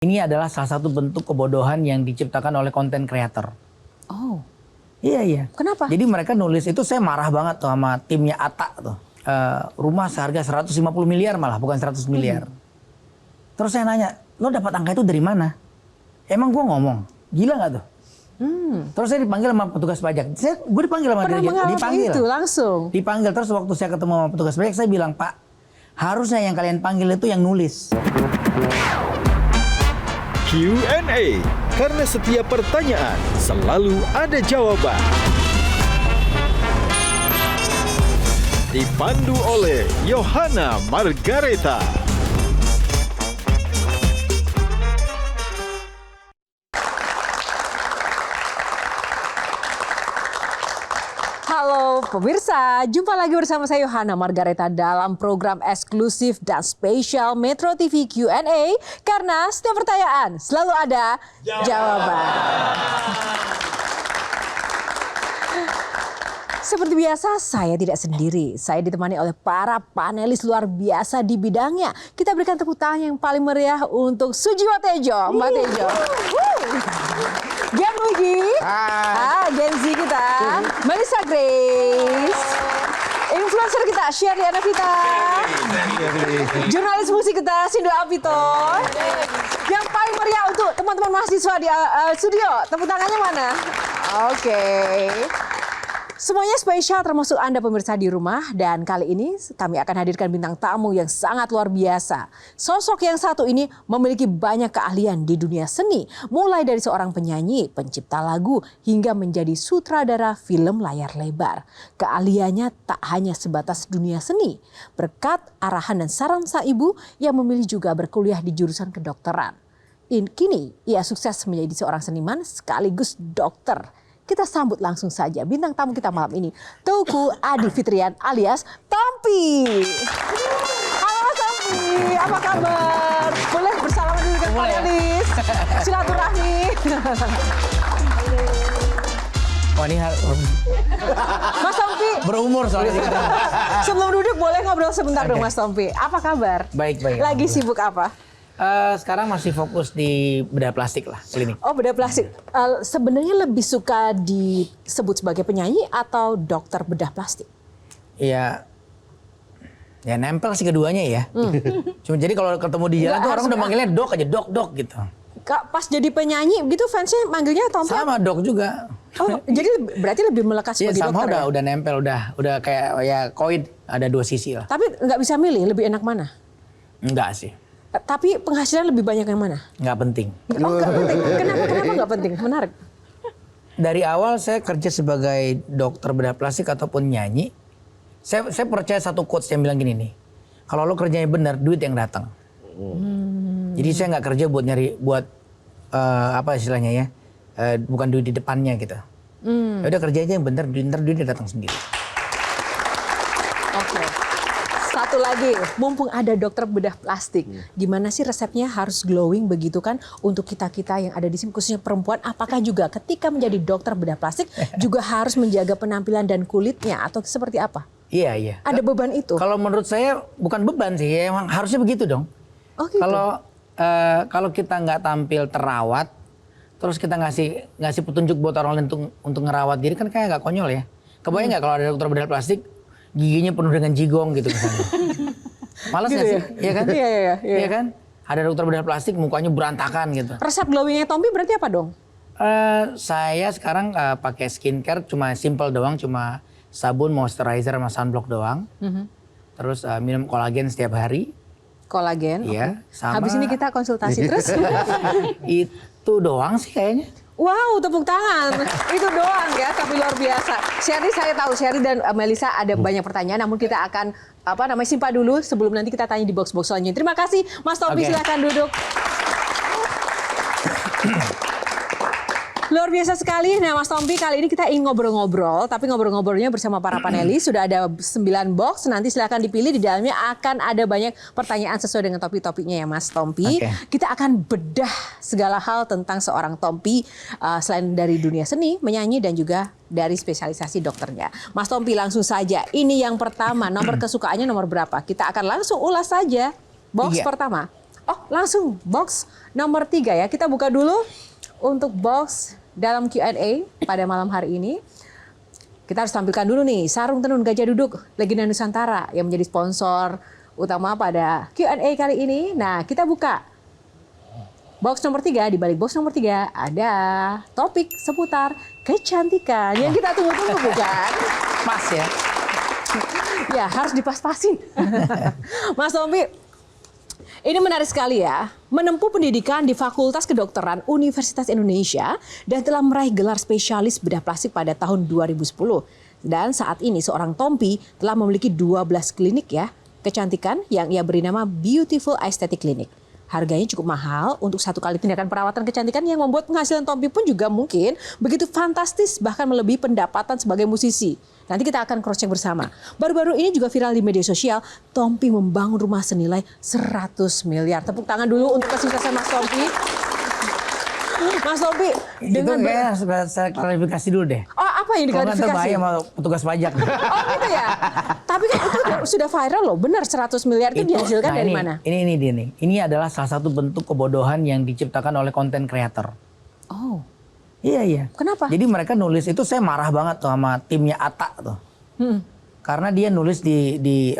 Ini adalah salah satu bentuk kebodohan yang diciptakan oleh konten creator. Oh. Iya. Kenapa? Jadi mereka nulis itu, saya marah banget tuh sama timnya Atta tuh. Rumah seharga 150 miliar malah, bukan 100 miliar. Terus saya nanya, lo dapat angka itu dari mana? Emang gue ngomong, gila gak tuh? Terus saya dipanggil sama petugas pajak. Gue dipanggil sama Pernah mengalami dipanggil. itu langsung? Dipanggil, terus waktu saya ketemu sama petugas pajak, saya bilang, Pak, harusnya yang kalian panggil itu yang nulis. Q&A, karena setiap pertanyaan selalu ada jawaban. Dipandu oleh Yohana Margareta. Halo pemirsa, jumpa lagi bersama saya Yohana Margareta dalam program eksklusif dan spesial Metro TV Q&A. Karena setiap pertanyaan selalu ada jawaban. Seperti biasa, saya tidak sendiri. Saya ditemani oleh para panelis luar biasa di bidangnya. Kita berikan tepuk tangan yang paling meriah untuk Sujiwo Tejo, Mbak Tejo. Gen Wigi, Gen Z kita, Melissa Grace, influencer kita Sherry Anavita, jurnalis musik kita Sindo Apito. Yang paling meriah untuk teman-teman mahasiswa di studio, tepuk tangannya mana? Oke. Semuanya spesial termasuk Anda pemirsa di rumah, dan kali ini kami akan hadirkan bintang tamu yang sangat luar biasa. Sosok yang satu ini memiliki banyak keahlian di dunia seni, mulai dari seorang penyanyi, pencipta lagu, hingga menjadi sutradara film layar lebar. Keahliannya tak hanya sebatas dunia seni, berkat arahan dan saran sang ibu yang memilih juga berkuliah di jurusan kedokteran. Kini ia sukses menjadi seorang seniman sekaligus dokter. Kita sambut langsung saja bintang tamu kita malam ini, Teuku Adi Fitrian alias Tompi. Halo Mas Tompi, apa kabar? Boleh bersalaman dulu dengan panelis? Silaturahmi. Wah, ini Mas Tompi. berumur soalnya. Sebelum duduk boleh ngobrol sebentar dong Mas Tompi. Apa kabar? Baik. Lagi sibuk apa? Sekarang masih fokus di bedah plastik lah, klinik. Oh, bedah plastik. Sebenarnya lebih suka disebut sebagai penyanyi atau dokter bedah plastik? Ya nempel sih keduanya ya. Cuma jadi kalau ketemu di jalan tuh orang udah manggilnya dok aja, dok gitu. Kak, pas jadi penyanyi gitu fansnya manggilnya Tompi? Sama dok juga. Oh, jadi berarti lebih melekat sebagai sama dokter udah nempel, udah kayak ya koin, ada dua sisi lah. Tapi nggak bisa milih lebih enak mana? Enggak sih. Tapi penghasilan lebih banyak yang mana? Nggak penting. Oh, nggak penting. Kenapa nggak penting? Menarik. Dari awal saya kerja sebagai dokter bedah plastik ataupun nyanyi, saya percaya satu quotes yang bilang gini nih, kalau lo kerjanya benar, duit yang datang. Jadi saya nggak kerja buat apa istilahnya ya, bukan duit di depannya gitu. Ya udah kerja aja yang benar, duitnya datang sendiri. Oke. Satu lagi, mumpung ada dokter bedah plastik, gimana sih resepnya harus glowing begitu kan untuk kita-kita yang ada di sini, khususnya perempuan, apakah juga ketika menjadi dokter bedah plastik juga harus menjaga penampilan dan kulitnya atau seperti apa? Iya. Ada beban itu? Kalau menurut saya bukan beban sih, ya emang harusnya begitu dong. Oh gitu? Kalau kita nggak tampil terawat, terus kita ngasih petunjuk buat orang lain untuk ngerawat diri, kan kayak nggak konyol ya. Kebayang nggak kalau ada dokter bedah plastik giginya penuh dengan jigong gitu misalnya. Males gitu ya? Iya kan? Iya kan? Ada dokter bedah plastik mukanya berantakan gitu. Resep glowingnya Tompi berarti apa dong? Saya sekarang pakai skincare cuma simple doang, cuma sabun, moisturizer sama sunblock doang. Terus minum kolagen setiap hari. Kolagen. Iya. Sama. Habis ini kita konsultasi terus. Itu doang sih kayaknya. Wow, tepuk tangan. Itu doang ya, tapi luar biasa. Sherry, saya tahu Sherry dan Melissa ada banyak pertanyaan, namun kita akan simpan dulu sebelum nanti kita tanya di box-box selanjutnya. Terima kasih, Mas Tompi, silakan duduk. Luar biasa sekali. Nah, Mas Tompi, kali ini kita ingin ngobrol-ngobrol, tapi ngobrol-ngobrolnya bersama para panelis. Sudah ada 9 box, nanti silakan dipilih. Di dalamnya akan ada banyak pertanyaan sesuai dengan topik-topiknya ya Mas Tompi. Kita akan bedah segala hal tentang seorang Tompi, selain dari dunia seni, menyanyi, dan juga dari spesialisasi dokternya. Mas Tompi, langsung saja. Ini yang pertama, nomor kesukaannya nomor berapa? Kita akan langsung ulas saja. Box pertama. Oh, langsung box nomor 3 ya. Kita buka dulu untuk box dalam Q&A pada malam hari ini. Kita harus tampilkan dulu nih sarung tenun gajah duduk Legenda Nusantara yang menjadi sponsor utama pada Q&A kali ini. Nah, kita buka box nomor 3. Di balik box nomor 3 ada topik seputar kecantikan yang kita tunggu-tunggu, bukan? Pas ya. Ya, harus dipas-pasin. Mas Tompi, ini menarik sekali ya. Menempuh pendidikan di Fakultas Kedokteran Universitas Indonesia dan telah meraih gelar spesialis bedah plastik pada tahun 2010. Dan saat ini seorang Tompi telah memiliki 12 klinik ya kecantikan yang ia beri nama Beautiful Aesthetic Clinic. Harganya cukup mahal untuk satu kali tindakan perawatan kecantikan yang membuat penghasilan Tompi pun juga mungkin begitu fantastis, bahkan melebihi pendapatan sebagai musisi. Nanti kita akan cross check bersama. Baru-baru ini juga viral di media sosial, Tompi membangun rumah senilai 100 miliar. Tepuk tangan dulu untuk kesuksesan Mas Tompi. Mas Tompi, Itu kayaknya saya klarifikasi dulu deh. Oh, apa yang Kalau nggak diklarifikasi? bahaya sama petugas pajak. Oh gitu ya? Tapi kan itu sudah viral loh, benar 100 miliar itu dihasilkan dari mana? Ini dia nih. Ini adalah salah satu bentuk kebodohan yang diciptakan oleh konten kreator. Oh, Iya. kenapa? Jadi mereka nulis itu, saya marah banget tuh sama timnya Atta tuh. Karena dia nulis di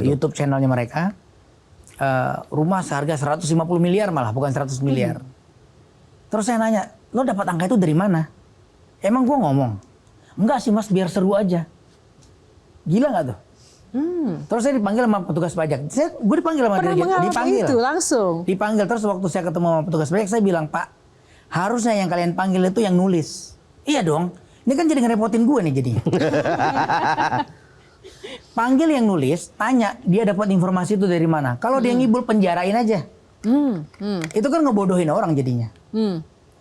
YouTube channelnya mereka, rumah seharga 150 miliar malah, bukan 100 miliar. Terus saya nanya, lo dapat angka itu dari mana? Emang gue ngomong? Enggak sih mas, biar seru aja. Gila nggak tuh? Terus saya dipanggil sama petugas pajak. Gue dipanggil sama Pernah mengalami itu langsung? Dipanggil, terus waktu saya ketemu sama petugas pajak, saya bilang, Pak, harusnya yang kalian panggil itu yang nulis. Iya dong, ini kan jadi ngerepotin gue nih jadinya. Panggil yang nulis, tanya dia dapat informasi itu dari mana. Kalau dia ngibul, penjarain aja. Itu kan ngebodohin orang jadinya.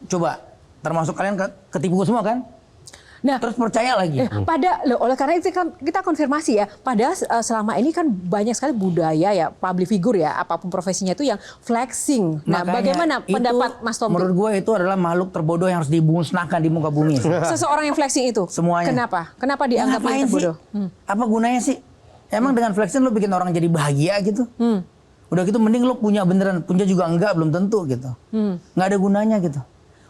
Coba, termasuk kalian ketipu semua kan? Nah, terus percaya lagi. Oleh karena itu kan kita konfirmasi ya. Padahal selama ini kan banyak sekali budaya ya, public figure ya, apapun profesinya itu yang flexing. Nah, Makanya bagaimana itu, pendapat Mas Tompi? Menurut gue itu adalah makhluk terbodoh yang harus dimusnahkan di muka bumi. Seseorang yang flexing itu? Semuanya. Kenapa? Kenapa dianggap Ngapain terbodoh? sih? Apa gunanya sih? Emang dengan flexing lo bikin orang jadi bahagia gitu? Udah gitu mending lo punya beneran, punya juga enggak, belum tentu gitu. Nggak ada gunanya gitu.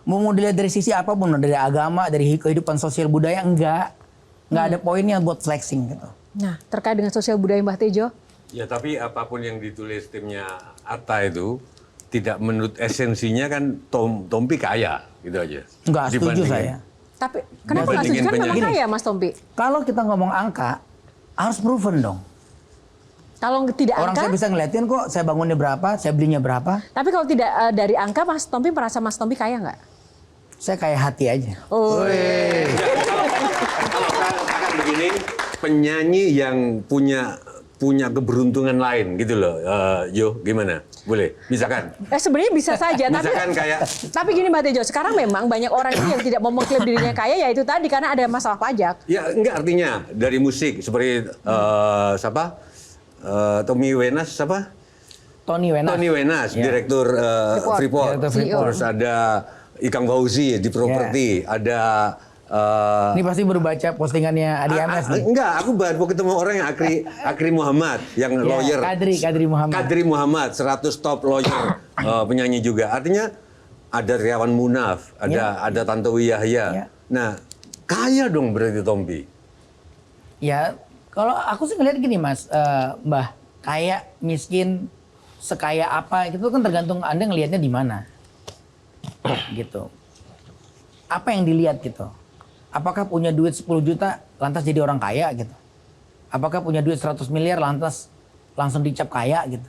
Mau dilihat dari sisi apapun, dari agama, dari kehidupan sosial budaya, nggak ada poinnya buat flexing gitu. Nah, terkait dengan sosial budaya Mbah Tejo? Ya, tapi apapun yang ditulis timnya Atta itu tidak menurut esensinya kan Tompi kaya, gitu aja. Nggak setuju Dibandingin. saya. Tapi kenapa nggak setuju? Kan memang kaya Mas Tompi. Kalau kita ngomong angka, harus proven dong. Kalau tidak Orang angka, saya bisa ngeliatin kok, saya bangunnya berapa, saya belinya berapa. tapi kalau tidak dari angka, Mas Tompi merasa Mas Tompi kaya nggak? Saya kayak hati aja. Oh, Kalau akan begini, penyanyi yang punya keberuntungan lain gitu loh. Yo, gimana? Boleh? Misalkan? sebenarnya bisa saja. Misalkan kayak... Tapi gini Mbak Tejo, sekarang memang banyak orang itu yang tidak mau mengklaim dirinya kaya, ya itu tadi karena ada masalah pajak. Ya, enggak, artinya dari musik seperti siapa? Tommy Wenas siapa? Tony Wenas. Tony Wenas, Ya. Direktur Freeport. Direktur Freeport. Terus ada Ikang Fauzi di properti, ada Ini pasti baru baca postingannya Adi MS nih. enggak, aku baru ketemu orang yang Akri Muhammad, yang Ya, lawyer. Kadri Muhammad. Kadri Muhammad, 100 top lawyer, penyanyi juga. Artinya ada Riawan Munaf, ada Tantowi Yahya. Ya. Nah, kaya dong berarti Tompi. Ya, kalau aku sih ngeliat gini Mas, Mbah, kaya, miskin, sekaya apa, itu kan tergantung Anda ngelihatnya di mana. Gitu. Apa yang dilihat gitu? Apakah punya duit 10 juta lantas jadi orang kaya gitu? Apakah punya duit 100 miliar lantas langsung dicap kaya gitu?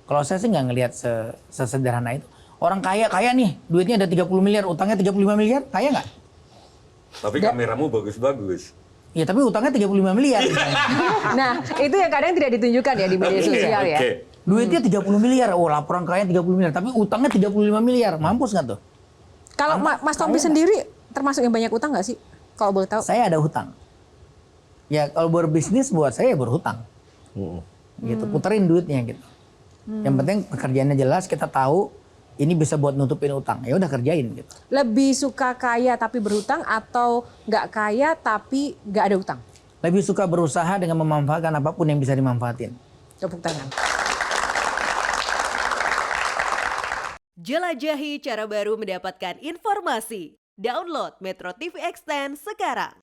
Kalau saya sih nggak ngelihat sesederhana itu. Orang kaya nih, duitnya ada 30 miliar, utangnya 35 miliar, kaya nggak? Tapi kameramu bagus-bagus. Ya tapi utangnya 35 miliar. Nah, itu yang kadang tidak ditunjukkan ya di media sosial ya. Oke. Duitnya 30 miliar, laporan kaya 30 miliar, tapi utangnya 35 miliar, mampus nggak tuh? Kalau Mas Tompi sendiri termasuk yang banyak utang nggak sih? Kalau boleh tahu? Saya ada hutang. Ya kalau berbisnis buat saya berhutang. Gitu, puterin duitnya gitu. Yang penting pekerjaannya jelas, kita tahu ini bisa buat nutupin utang. Ya udah kerjain gitu. Lebih suka kaya tapi berhutang atau nggak kaya tapi nggak ada utang? Lebih suka berusaha dengan memanfaatkan apapun yang bisa dimanfaatin. Tepuk tangan. Jelajahi cara baru mendapatkan informasi. Download Metro TV Extend sekarang.